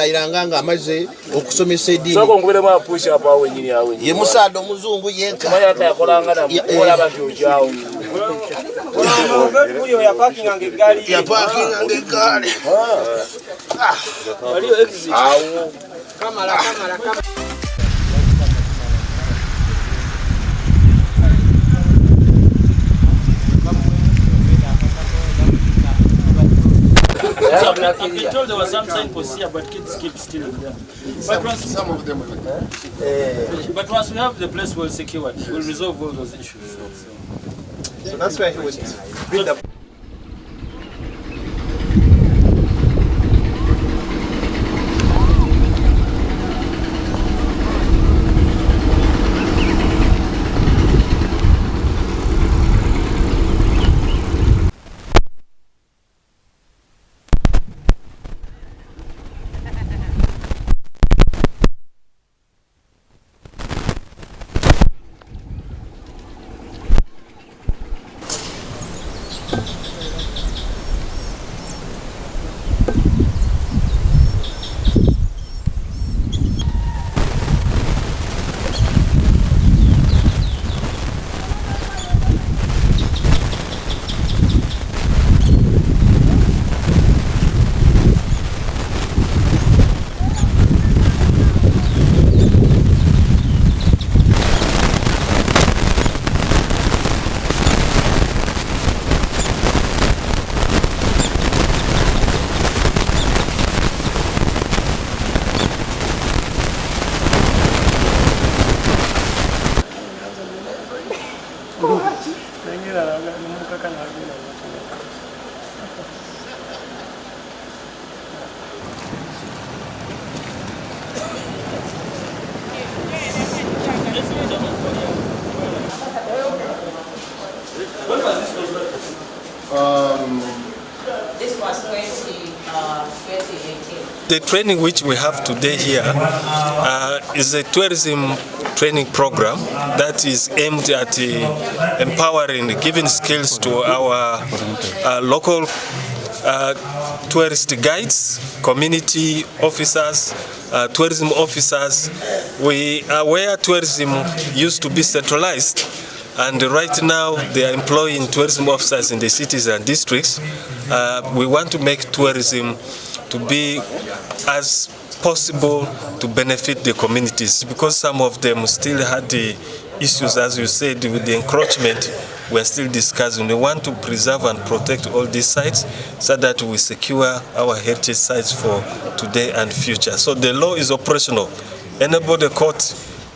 iranganga amaze okusomesa edini soko ngubere mwa push up awo nyini awo ye musado muzungu yenka maya takolanga na mukola abantu jao uyo ya parking angegali waliyo exit awo kamera I've been told there was some signposts here, but kids keep stealing them. Some of them. But once we have the place well secured, we'll resolve all those issues. So that's why he would bring up. This was 2018. The training which we have today here is a tourism training program that is aimed at empowering, giving skills to our local tourist guides, community officers, tourism officers. We are where tourism used to be centralized, and right now they are employing tourism officers in the cities and districts. We want to make tourism to be as possible to benefit the communities, because some of them still had the issues, as you said, with the encroachment. We're still discussing. We want to preserve and protect all these sites so that we secure our heritage sites for today and future. So the law is operational. Anybody caught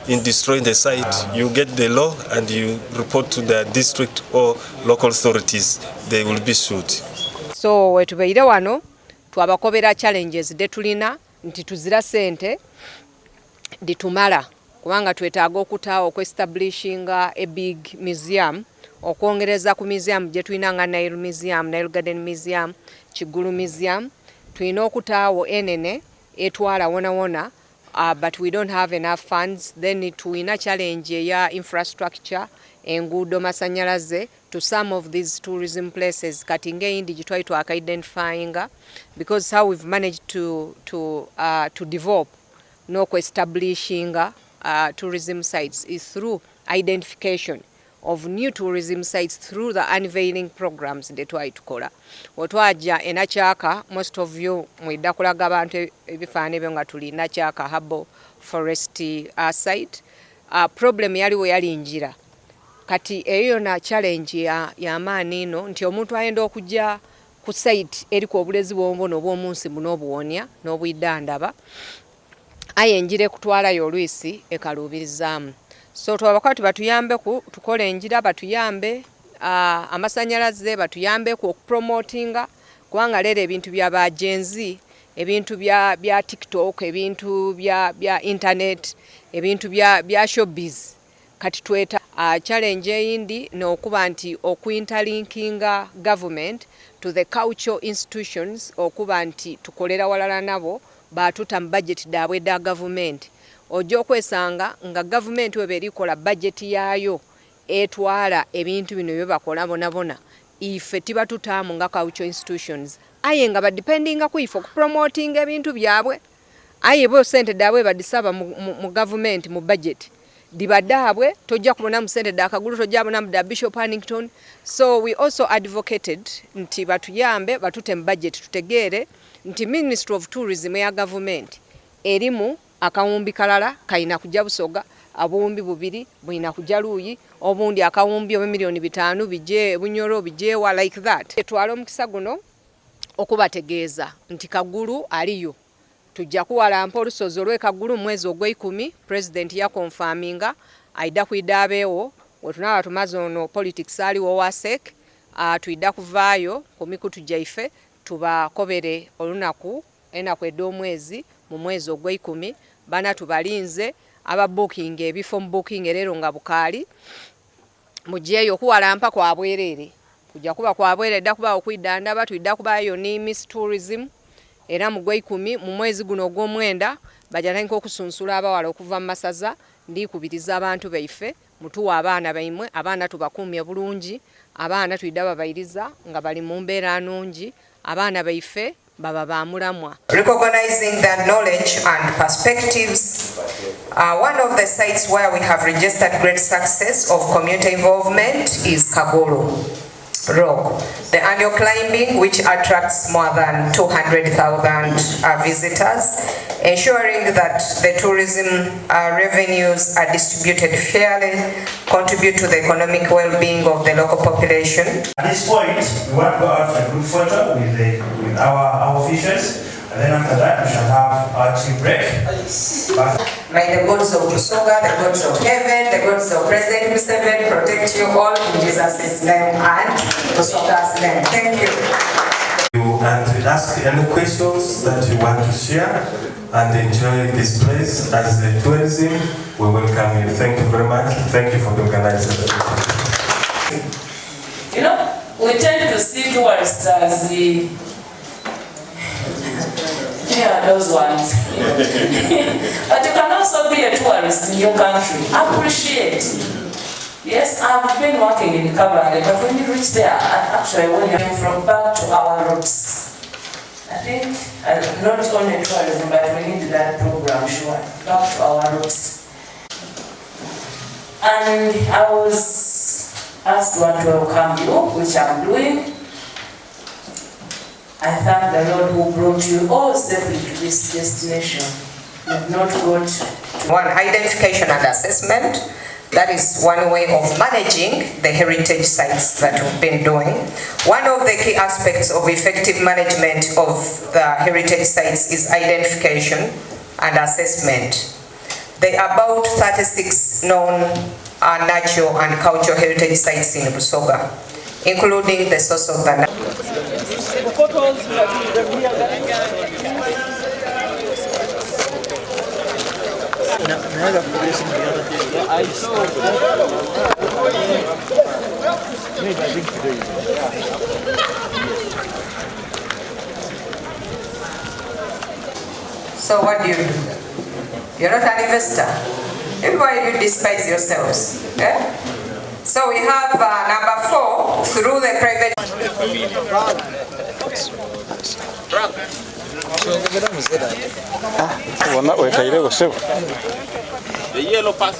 in destroying the site, you get the law and you report to the district or local authorities. They will be sued. So wetubeire wano twabakobera challenges detulina nti tuzira sente ditumala kubanga twetaaga okutaawo okwe-establishinga a big museum, okwongereza ku museum gye tulina nga Nile Museum, Nile Garden Museum, Kigulu Museum. Tulina okutaawo enene etwala wona but we don't have enough funds. Then tulina challenge ya infrastructure, enguudo, masanyalaze to some of these tourism places. Kati ng'eyindi gye twali identifying, because how we've managed to develop n'okwe-establishing tourism sites is through identification. of new tourism sites through the unveiling programs that twali tukola. Otwaja enakyaka, most of you mwidda kulaga abantu ebifaananyi ebyo nga tuli nakyaka Harbour Forest site. Problem yaliwo yali njira. Kati eyo na challenge ya maani ino nti omuntu ayenda okujja ku site eriko obulezi bw'omubono bw'omunsi buno obuwonya n'obwidandaba ayenjire kutwalayo olwisi ekaluubirizaamu. So twabakati batuyambe ku tukola enjira, batuyambe amasanyalaze, batuyambe ku okupromotinga kubanga leero ebintu bya bajenzi, ebintu bya TikTok, ebintu bya internet, ebintu bya showbiz kati tweta challenge eyindi n'okuba nti okuinterlinkinga government to the cultural institutions, okuba nti tukolera walala nabo batuta mu budget daabwe da government. Ojja okwesanga nga government webe erikola budget yaayo etwala ebintu bino bye bakola bonabona ife tiba tutaamu nga cultural institutions aye nga badependinga ku ife okupromoting ebintu byabwe aye bo sente daabwe badisaba mu government mu budget dibadaabwe tojja kubona mu sente da kagulu tojja kubona mu da Bishop Hannington. So we also advocated nti batuyambe batute mu budget tutegeere nti Ministry of Tourism ya government erimu akawumbi kalala kaina kujja Busoga, abuwumbi bubiri bwina kujja Luuyi, obundi akawumbi oba milioni 5 bije Bunyoro bijewa like that. Etwala omukisa guno okubategeeza nti Kagulu aliyo. Tujja kuwalampa olusozi olw'Ekagulu mwezi ogw'Ekumi, president ya confirminga aida kuidabeewo wetunaba tumaze ono politics aliwo wasek tuida kuvaayo ku mikutu gyaife tubakobere olunaku enaku ed'omwezi mu mwezi ogw'Ekumi bana tubalinze aba booking ebifo mu booking erero nga bukaali mujeyo kuwalampa kwa bwerere kujja kuba kwa bwerere dda kuba okwidandaba tuida kubayo ni Miss Tourism era mu gw'Ekumi mu mwezi guno ogw'omwenda bajananko okusunsula abawala okuva mu masaza ndikubiriza abantu baife mutuwa abaana baimwe abaana tubakumye bulungi abaana tuida babayiriza nga bali mu mbeera nnungi abaana baife baba bamulamwa. Recognizing the knowledge and perspectives, one of the sites where we have registered great success of community involvement is Kagolo Rock, the annual climbing which attracts more than 200,000 visitors, ensuring that the tourism revenues are distributed fairly, contribute to the economic well-being of the local population. At this point, we want to go out for a group photo with our officials, and then after that we shall have our tea break. May the gods of Busoga, the gods of heaven, the gods of President Museveni protect you all in Jesus' name and Busoga's name. Thank you. And ask any questions that you want to share and enjoy this place as the tourism. We welcome you. Thank you very much. Thank you for the organization. You know, we tend to see tourists as the those ones. But you can also be a tourist in your country. Appreciate. Yes, I've been working in Kabale, but when you reach there, actually when you come from back to our roots, I think not only tourism, but we need that program, sure, back to our roots. And I was asked what to welcome you, which I'm doing. I thank the Lord who brought you all safely to this destination. You've not got one identification and assessment. That is one way of managing the heritage sites that we've been doing. One of the key aspects of effective management of the heritage sites is identification and assessment. There are about 36 known natural and cultural heritage sites in Busoga, including the source of the So what do? You're not an investor. Everybody, you despise yourselves. Okay? So we have number 4 through the private. The yellow pass.